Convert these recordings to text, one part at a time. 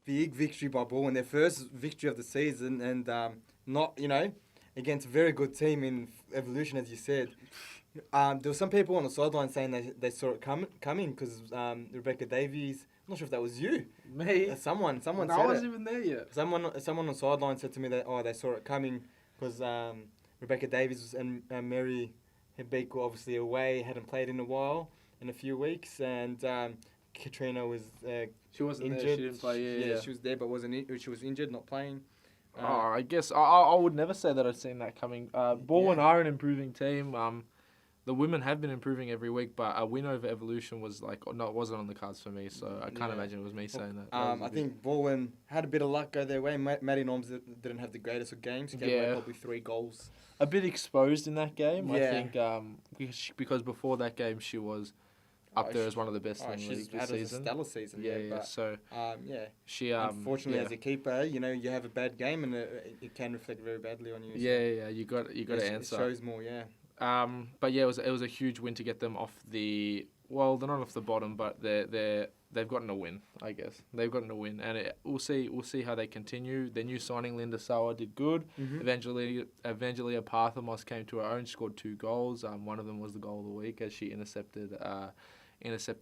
big victory by Balwyn, their first victory of the season, and not, against a very good team in Evolution, as you said. There were some people on the sideline saying they saw it coming because Rebecca Davies, I'm not sure if that was you. Me? Someone said it. I wasn't even there yet. Someone on the sideline said to me that, they saw it coming because Rebecca Davies and Mary Hebeke were obviously away, hadn't played in a few weeks, and Katrina was She wasn't injured. there. She didn't play. Yeah. She was there, but she was injured, not playing. I guess I would never say that I'd seen that coming. Balwyn are an improving team. The women have been improving every week, but a win over Evolution wasn't on the cards for me. So I can't imagine it was me saying that. I think Balwyn had a bit of luck go their way. Maddie Norms didn't have the greatest of games. She gave away probably 3 goals. A bit exposed in that game, I think, because before that game she was up there as one of the best in the league this season. She's had a stellar season. But, so she unfortunately as a keeper, you have a bad game and it can reflect very badly on you. So. You got to answer. It shows more, But it was a huge win to get them off the. Well, they're not off the bottom, but they've gotten a win. I guess they've gotten a win, and we'll see how they continue. Their new signing Linda Sauer did good. Evangelia Parthamos came to her own, scored 2 goals. One of them was the goal of the week as she intercepted a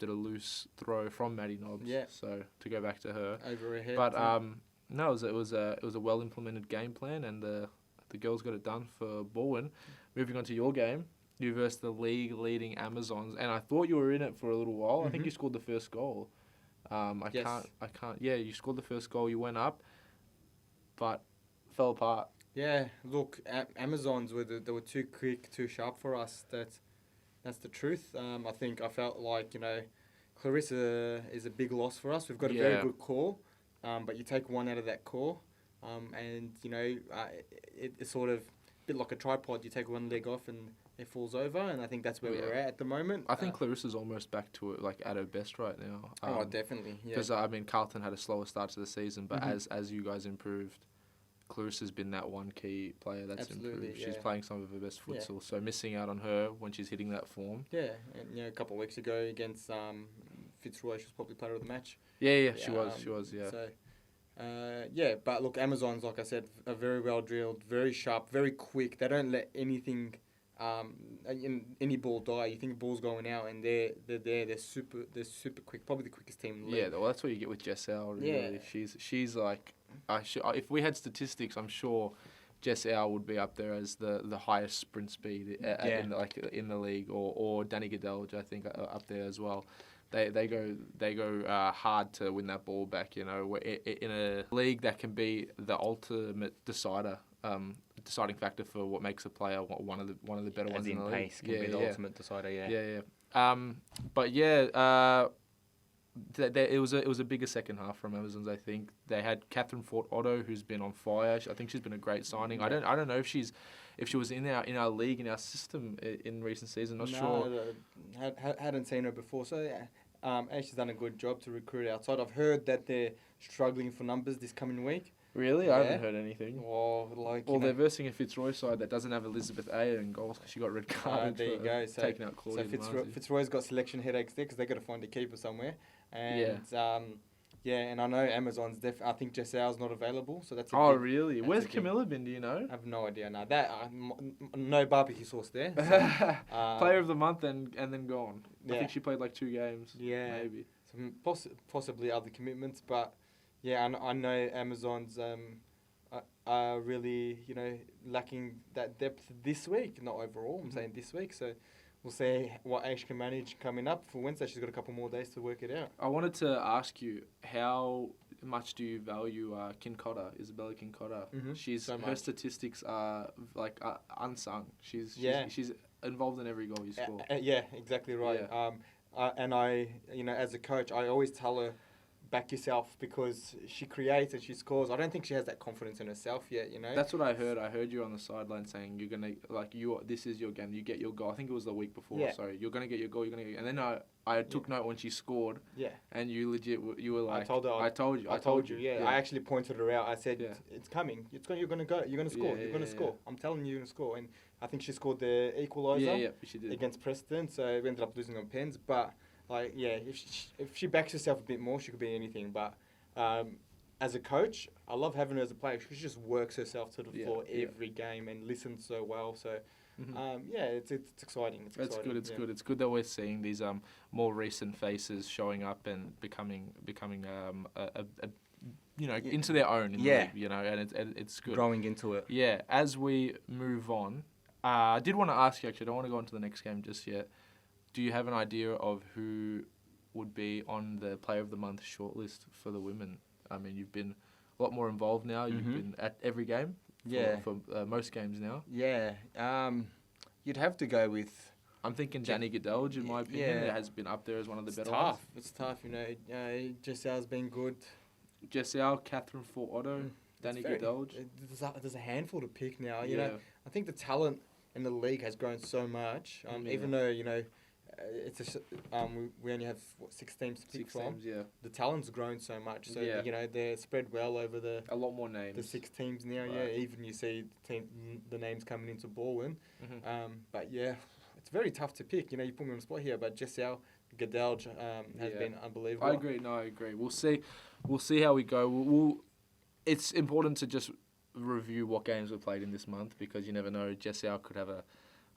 loose throw from Maddie Nobbs. Yeah. So to go back to her over her head. But no, it was a well implemented game plan, and the girls got it done for Balwyn. Moving on to your game, you versus the league leading Amazons, and I thought you were in it for a little while. I think you scored the first goal. I can't. Yeah, you scored the first goal. You went up, but fell apart. Yeah, look, Amazons they were too quick, too sharp for us. That's the truth. I felt like Clarissa is a big loss for us. We've got a very good core, but you take one out of that core, and it's sort of a bit like a tripod. You take one leg off and it falls over, and I think that's where we're at the moment. I think Clarissa's almost back to it, at her best right now. Definitely. Yeah. Because Carlton had a slower start to the season, but as you guys improved, Clarissa's been that one key player that's improved. She's playing some of her best futsal, so missing out on her when she's hitting that form. Yeah, and a couple of weeks ago against Fitzroy, she was probably player of the match. Yeah, she was. So, but look, Amazons, like I said, are very well drilled, very sharp, very quick. They don't let anything, any ball die. You think ball's going out, and they're there. They're super quick. Probably the quickest team in the league. Yeah, well, that's what you get with Jess Al. Really. Yeah, she's like, if we had statistics, I'm sure Jess Al would be up there as the highest sprint speed in the league, or Danny Goodell, I think, up there as well. They go hard to win that ball back. In a league that can be the ultimate deciding factor for what makes a player one of the better ones in the league. Pace can be the ultimate decider. It was a bigger second half from Amazons. I think they had Catherine Fort Otto, who's been on fire. I think she's been a great signing. I don't know if she was in our league, in our system in recent season. Not sure. Hadn't seen her before. So she's done a good job to recruit outside. I've heard that they're struggling for numbers this coming week. Really? Yeah. I haven't heard anything. They're versing a Fitzroy side that doesn't have Elizabeth Ayer in goals because she got red carded. There you go. So, taking out Claudia. So Fitzroy's got selection headaches there because they got to find a keeper somewhere. And and I know Amazon's I think Jessal's not available, so that's. Really? Where's Camilla been? Do you know? I have no idea. No, no barbecue sauce there. So, player of the month and then gone. I think she played 2 games. Yeah, maybe. Some possibly other commitments, but I know Amazon's are really lacking that depth this week. Not overall, I'm saying this week. So. We'll see what Ash can manage coming up for Wednesday. She's got a couple more days to work it out. I wanted to ask you, how much do you value Isabella Kincotta? Her statistics are unsung. She's involved in every goal you score. Exactly right. Yeah. And I, as a coach, I always tell her, back yourself, because she creates and she scores. I don't think she has that confidence in herself yet, That's what I heard. I heard you on the sideline saying you're going to, this is your game, you get your goal. I think it was the week before, sorry. You're going to get your goal, And then I took note when she scored. Yeah. And you were like, I told you. Yeah. I actually pointed her out. I said, it's coming. You're going to go. You're going to score. You're going to score. I'm telling you, you're going to score. And I think she scored the equaliser she did. Against Preston, so we ended up losing on pens. But, if she backs herself a bit more, she could be anything. But as a coach, I love having her as a player. She just works herself to the floor every game and listens so well. So, it's exciting. It's good. It's good. It's good that we're seeing these more recent faces showing up and becoming into their own in the league, and it's good. Growing into it. Yeah. As we move on, I did want to ask you, actually, I don't want to go on to the next game just yet. Do you have an idea of who would be on the Player of the Month shortlist for the women? I mean, you've been a lot more involved now. You've been at every game for most games now. Yeah. You'd have to go with... I'm thinking Danny Gedelge, in my opinion. It has been up there as one of the better ones. It's tough, Jessel's been good. Jessel, Catherine Fort Otto, Danny Gedelge. There's a handful to pick now. You know, I think the talent in the league has grown so much. Even though we only have 6 teams to pick from. The talent's grown so much. So they're spread well over a lot more names. The 6 teams now. Right. Yeah, even you see the names coming into Balwyn. But it's very tough to pick. You put me on the spot here, but Jessel Gedelge has been unbelievable. I agree. No, I agree. We'll see how we go. It's important to just review what games were played in this month, because you never know. Jessel could have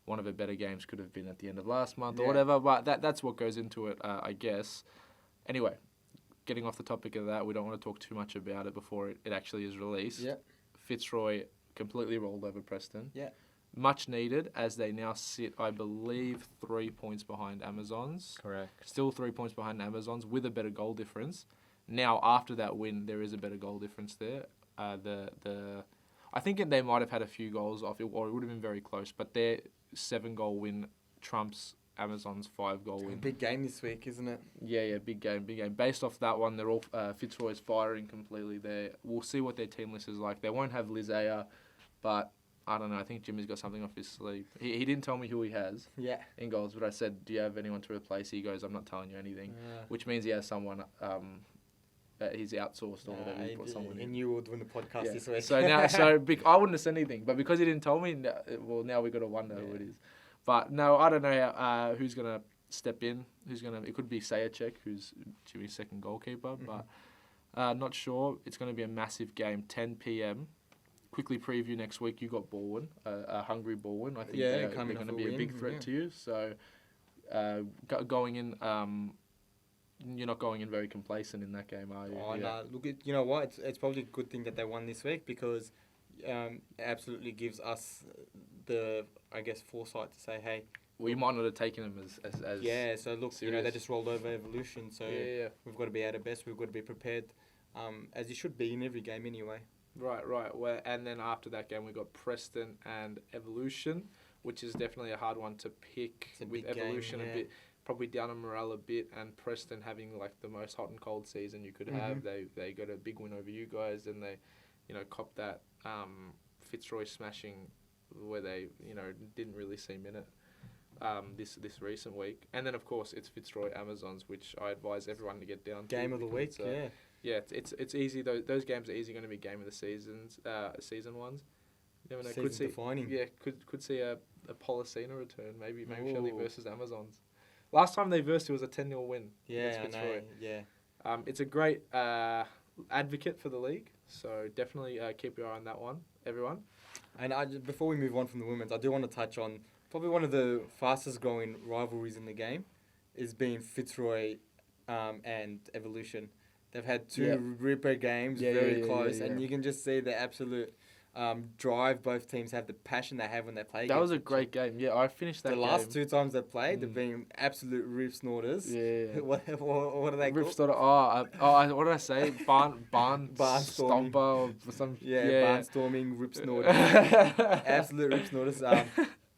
one of her better games could have been at the end of last month or whatever, but that's what goes into it, I guess. Anyway, getting off the topic of that, we don't want to talk too much about it before it actually is released. Fitzroy completely rolled over Preston. Much needed, as they now sit, I believe, 3 points behind Amazons. Correct. Still 3 points behind Amazons with a better goal difference. Now, after that win, there is a better goal difference there. I think they might have had a few goals off it, or it would have been very close, but their 7-goal win trumps Amazon's 5-goal win. Big game this week, isn't it? Yeah, big game. Based off that one, they're all Fitzroy's firing completely there. We'll see what their team list is like. They won't have Lizaya, but I don't know. I think Jimmy's got something off his sleeve. He didn't tell me who he has in goals, but I said, do you have anyone to replace? He goes, I'm not telling you anything, which means he has someone... he's outsourced or whatever. He put someone in. He knew we were doing the podcast this week. So now, I wouldn't have said anything, but because he didn't tell me, now we got to wonder who it is. But no, I don't know who's gonna step in. It could be Sayacek, who's Jimmy's second goalkeeper, but not sure. It's going to be a massive game, 10 p.m. Quickly preview next week. You got Balwyn, a hungry Balwyn. I think they're going to be a big threat to you. So going in. You're not going in very complacent in that game, are you? Oh, no. Look, you know what? It's probably a good thing that they won this week, because it absolutely gives us the, I guess, foresight to say, hey... We might not have taken them as yeah, so look, serious. They just rolled over Evolution, so we've got to be at our best, we've got to be prepared, as you should be in every game anyway. Right. Well, and then after that game, we got Preston and Evolution, which is definitely a hard one to pick. With Evolution a bit... Probably down on morale a bit, and Preston having like the most hot and cold season you could have. They got a big win over you guys, and they, copped that Fitzroy smashing where they, didn't really seem in it this recent week. And then of course it's Fitzroy Amazons, which I advise everyone to get down. Game of the week, it's easy. Those games are easy going to be game of the season ones. You never know. Could see defining. Yeah, could see a Policina return. Maybe Shelley versus Amazons. Last time they versed, it was a 10-0 win. Yeah, I know. Yeah. It's a great advocate for the league, so definitely keep your eye on that one, everyone. And before we move on from the women's, I do want to touch on probably one of the fastest growing rivalries in the game is being Fitzroy and Evolution. They've had 2 ripper games, very close, and you can just see the absolute... drive both teams have, the passion they have when they play. That was a great game. Yeah, I finished that game. The last 2 times they played, they've been absolute rip snorters. Yeah. What are they rip called? Snorter. What did I say? Barn stomper or some. Barnstorming rip snorters. Absolute rip snorters.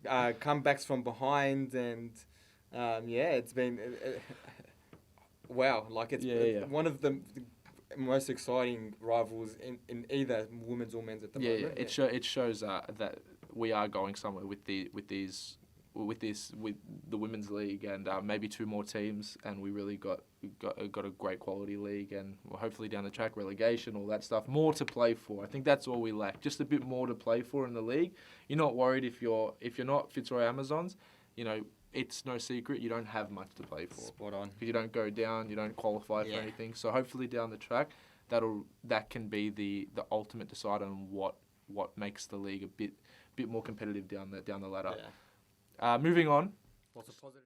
Comebacks from behind, and it's been wow. Like it's one of the most exciting rivals in either women's or men's at the moment. It shows that we are going somewhere with the women's league, and maybe 2 more teams, and we really got a great quality league, and hopefully down the track relegation, all that stuff, more to play for. I think that's all we lack, just a bit more to play for in the league. You're not worried if you're not Fitzroy Amazons, it's no secret you don't have much to play for. Spot on. Because you don't go down, you don't qualify for anything. So hopefully down the track, that can be the ultimate decider on what makes the league a bit more competitive down the ladder. Yeah. Moving on. Lots of positive.